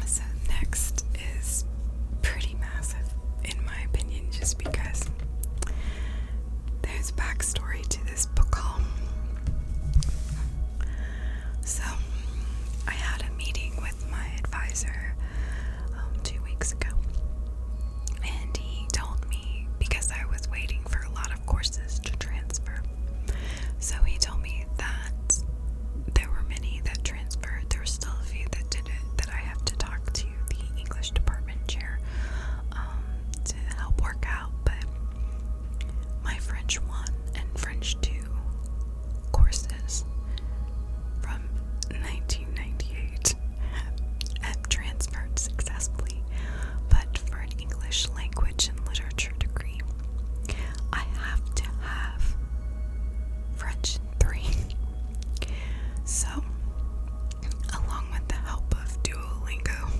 So next is pretty massive, in my opinion, just because there's backstory to this book haul. So, I had a meeting with my advisor 2 weeks ago, and he told me, because I was waiting for a lot of courses to transfer, so he told me that there were many that transferred. There were still a few that didn't, that I have to talk to the English department chair to help work out, but my French 1 and French 2 courses from 1998 have transferred successfully, but for an English language and literature degree, I have to have French 3. So, along with the help of Duolingo,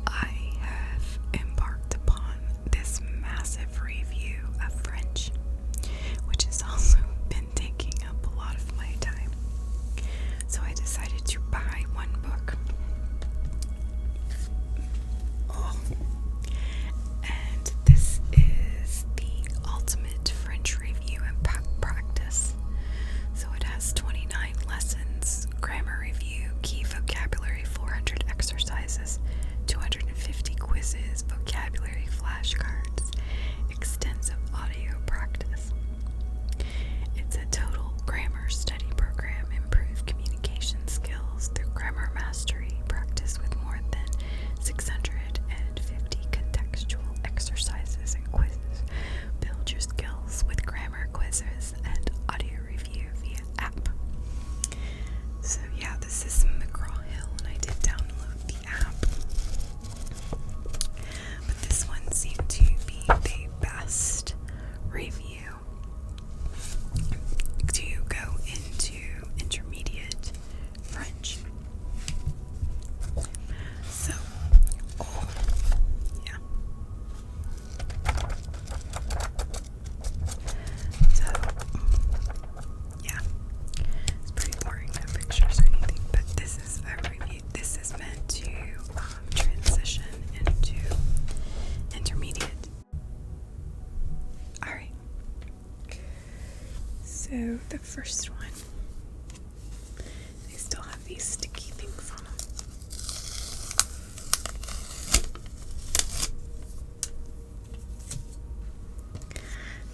I have embarked upon this massive review of French, which has also been taking up a lot of my time. So I decided to buy one book. And this is the Ultimate French Review and Practice. So it has 29 lessons, grammar review, key vocabulary, 400 exercises, 250 quizzes, vocabulary flashcards, extensive audio practice. It's a total grammar study program, improve communication skills through grammar mastery, practice with more than 650 contextual exercises and quizzes, build your skills with grammar quizzes and audio review via app. So yeah, this is McGraw-Hill, and I did download the app. But this one seemed to be the best review to go into intermediate French. So, yeah. So, yeah. It's pretty boring, no pictures or anything, but this is a review. This is meant to transition into intermediate. Alright. So, the first one, they still have these sticky things on them.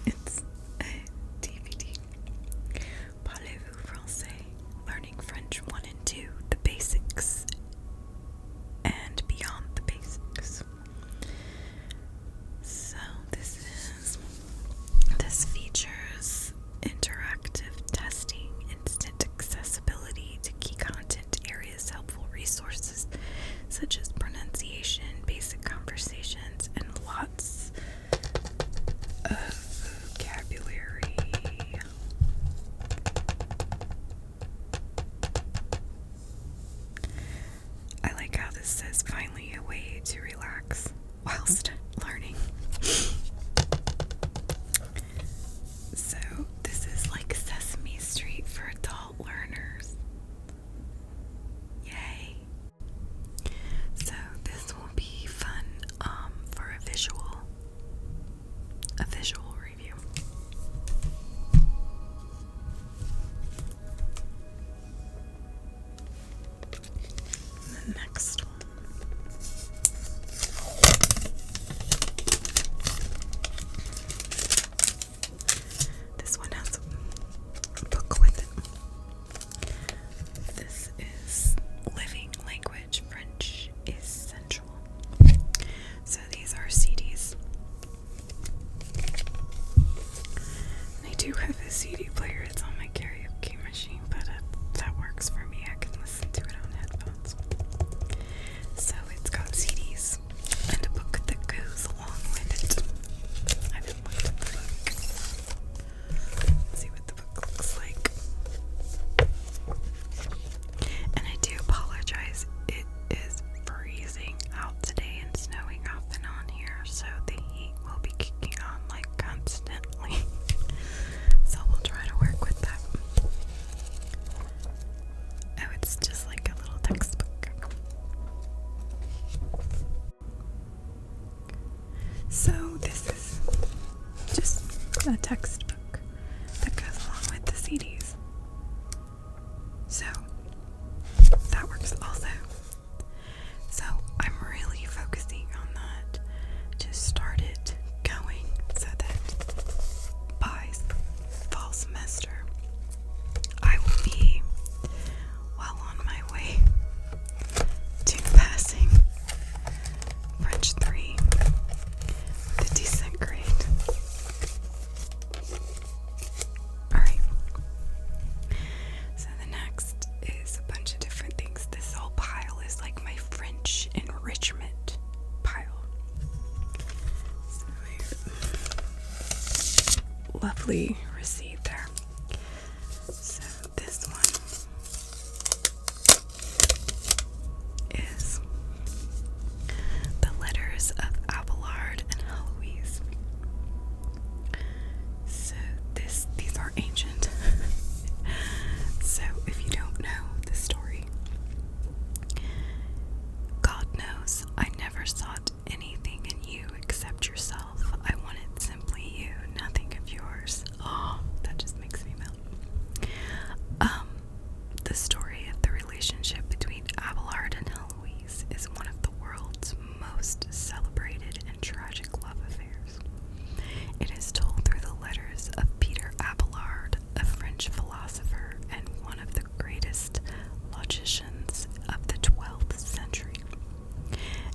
It's a DVD. Parlez-vous français? Learning French 1 and 2, the basics and beyond the basics. So this features interactive testing, instant accessibility to key content areas, kindly received there. So this one is the Letters of Abbards and Heloise. So these are ancient. So if you don't know the story, God knows I never sought anything in you except yourself. I wanted simply you, nothing of yours. Oh, that just makes me melt. The story of the relationship between Abelard and Heloise is one of the world's most celebrated and tragic love affairs. It is told through the letters of Peter Abelard, a French philosopher and one of the greatest logicians of the 12th century,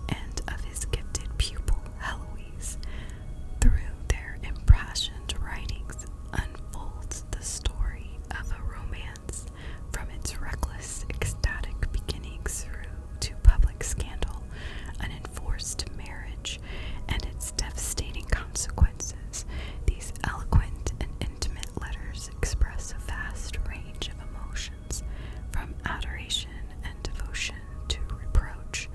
and of his gifted pupil Heloise. Through their impassioned writings unfolds the story of a romance, from its reckless, ecstatic beginnings through to public scandal, an enforced marriage, and its devastating consequences. These eloquent and intimate letters express a vast range of emotions, from adoration and devotion to reproach,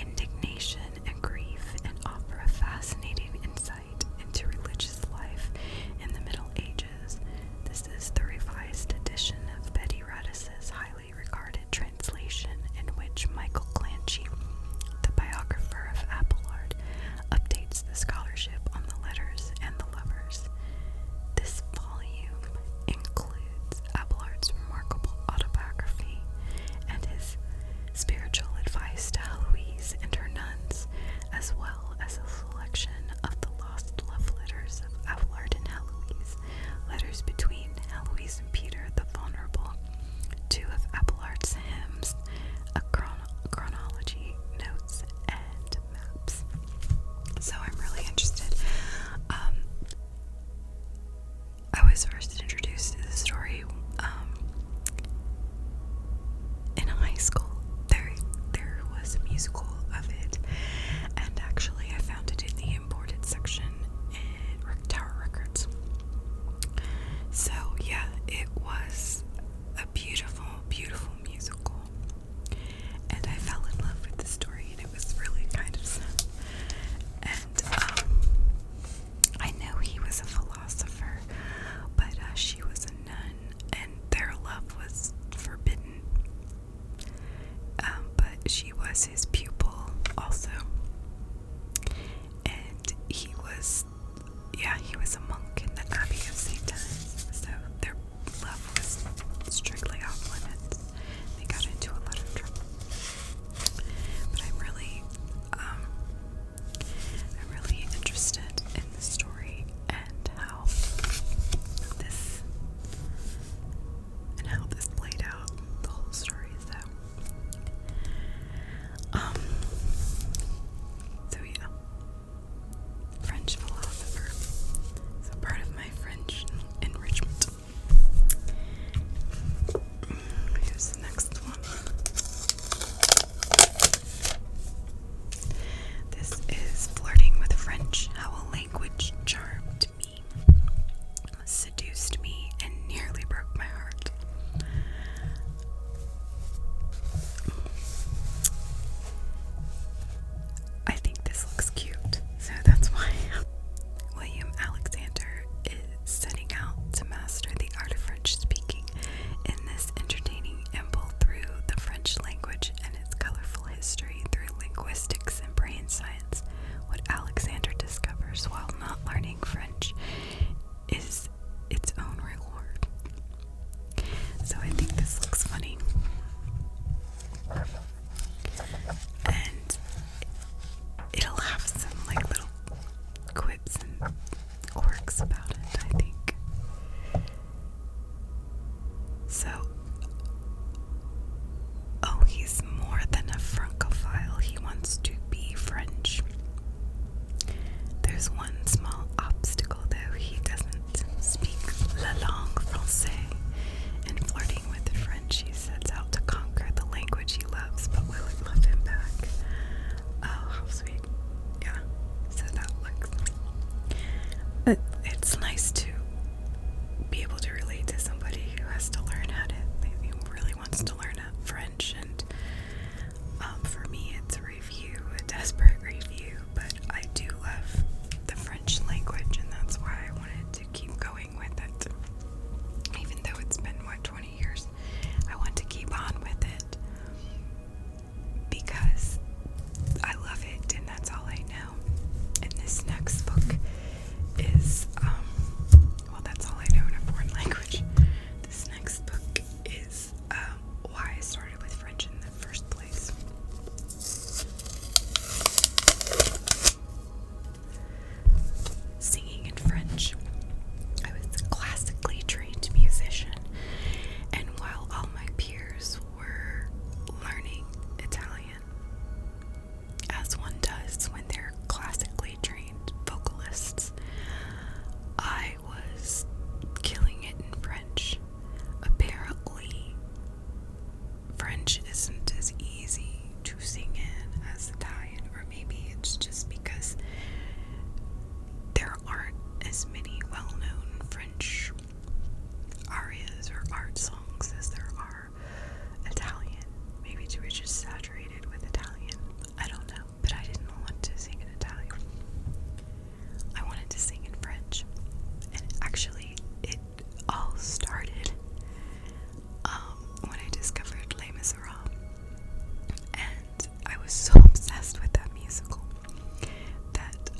indignation and grief, and offer a fascinating insight into religious life in the Middle Ages. This is the revised edition of Betty Radis's highly regarded translation, in which Michael Clancy, the biographer of Abelard, updates the scholarship on the letters and the lovers. This volume includes Abelard's remarkable autobiography and his spiritual advice to Heloise and her nuns, as well as a selection of the lost love letters of Abelard and Heloise, letters between Heloise and Peter the Vulnerable, two of Abelard's hymns, a chronology, notes, and maps. So I'm really interested. I was first introduced to the story in high school. There was a musical of it, and actually I found it in the imported section in Tower Records. So yeah, it was a beautiful, beautiful musical, and I fell in love with the story, and it was really kind of sad. And I know he was a philosopher, but she was a nun, and their love was forbidden. But she was his pupil also, and he was a monk in the Abbey of St. Denis, so their love was strictly off limits. They got into a lot of trouble. But I'm really interested in the story and how this played out, the whole story. So yeah, French philosopher. So part of my French enrichment. Here's the next one. This is Flirting with French, How a Language Charmed Me, Seduced Me, and Nearly Broke My Heart. I think this looks cute, so that's why. William Alexander is setting out to master the art of French speaking in this entertaining amble through the French language and its colorful history through linguistics and brain science. What Alexander discovers while not learning French is its own reward. So I think this looks funny. And it'll have some like little quips and quirks about it, I think. So, he's more than a Francophile. He wants to be French. There's one small obstacle, though. He doesn't speak la langue française. In Flirting with the French, he sets out to conquer the language he loves, but will it love him back? Oh, how sweet. Yeah, so that looks... It's nice to French isn't as easy to sing in as Italian, or maybe it's just because there aren't as many well-known French arias or art songs as there are Italian. Maybe we're just saturated with Italian. I don't know, but I didn't want to sing in Italian. I wanted to sing in French. And actually, it all started when I discovered Les Miserables. And I was so obsessed with that musical that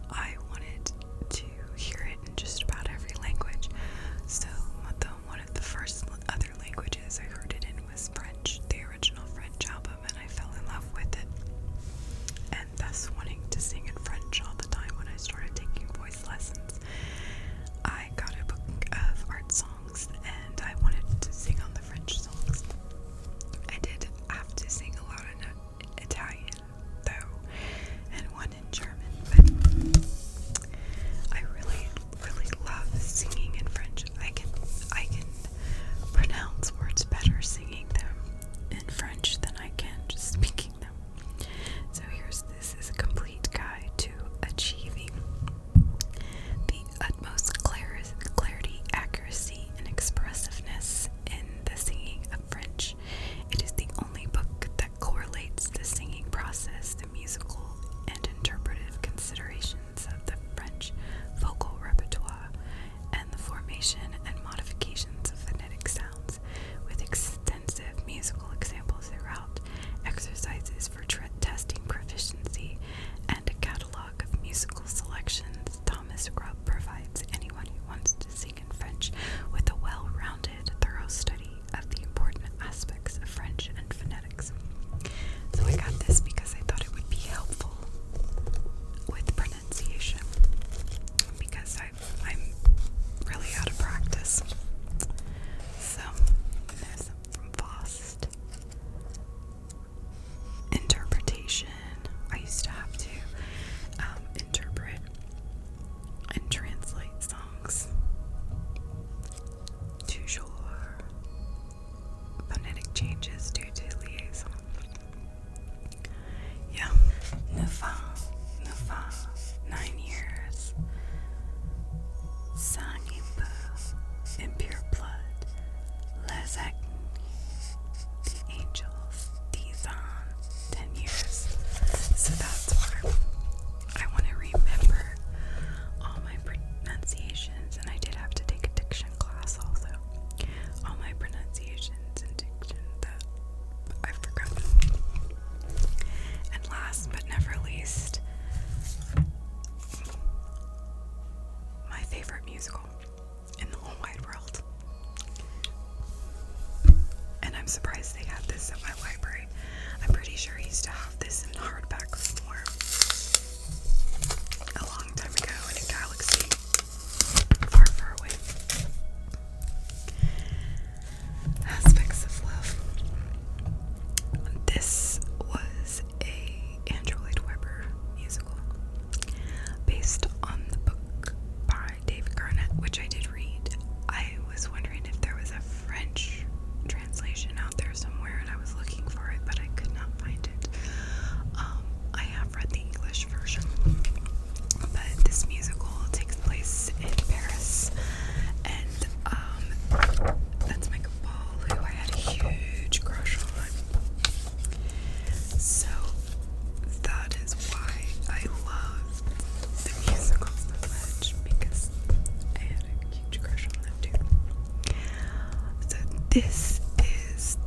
I wanted to hear it in just about every language. So one of the first other languages I heard it in was French, the original French album, and I fell in love with it. And thus wanting to sing in French all the time when I started taking voice lessons, I got a book of art songs and I wanted to sing on the French songs. I did have to sing a lot in Italian though, and one in German, but I really, really love singing in French. I can pronounce words better singing them in French than I can just speaking them. So this is a complete guide to achieving the utmost clarity, accuracy, and expressiveness in the singing of French. It is the only book that correlates the singing process, the musical and interpretive considerations of the French vocal repertoire, and the formation and modifications of phonetic sounds, with extensive musical examples throughout, exercises for testing proficiency, and a catalog of musical selections. Thomas Grubb provides anyone who wants to sing in French with a well-rounded, thorough study of the important aspects of French and phonetics. So I got this because I thought it would be helpful with pronunciation, because I'm really out of practice. So there's some from Faust. Interpretation. I used to have to interpret and translate songs. Toujours. Phonetic changes due to liaison. Yeah. 9 years. Sang peu, impure blood. Les agnes, the angels. 10 ans, 10 years. So that's why I want to remember all my pronunciations, and I did have to take a diction class also. All my pronunciations and diction that I've forgotten. And last but never least, my favorite musical in the whole wide world. And I'm surprised they had this at my library. I'm pretty sure I used to have this in hardback form a long time ago in a galaxy far, far away. Aspects of Love. This was a Andrew Lloyd Webber musical based on the book by David Garnett, which I did read. I was wondering if there was a French translation out there somewhere, and I was looking for it, but I could not find it. I have read the English version, but this musical takes place in Paris, and that's Michael Ball, who I had a huge crush on. So that is why I love the musical so much, because I had a huge crush on that dude. So this is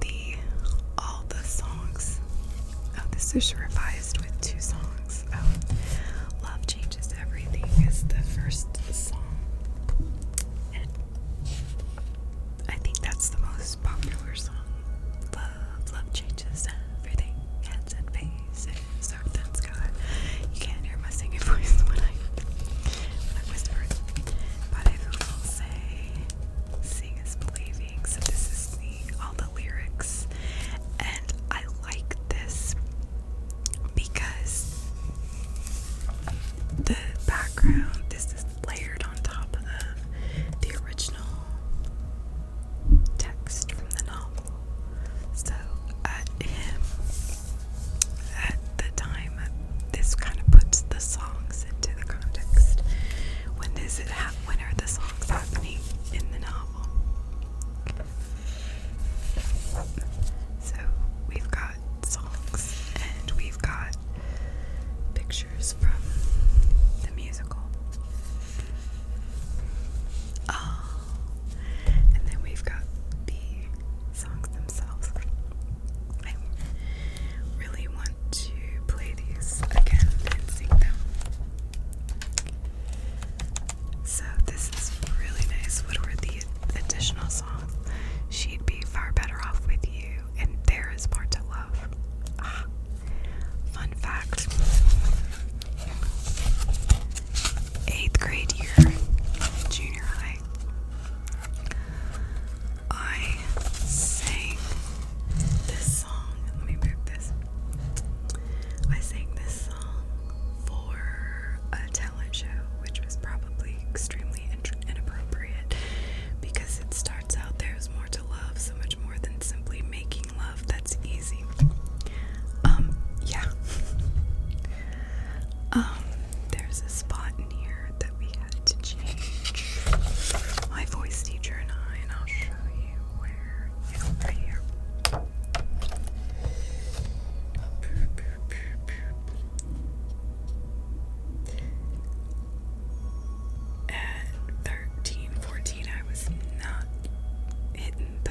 all the songs. Oh, this is revised with 2 songs. Love Changes Everything is the first song. And I think that's the most popular song. Love changes everything. Heads and faces, earth and sky. You can't hear my singing voice when I whisper it. Parlez-vous français? Sing is believing. So this is all the lyrics. And I like this because the background, this is layered on top of the original text from the novel. So at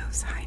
those high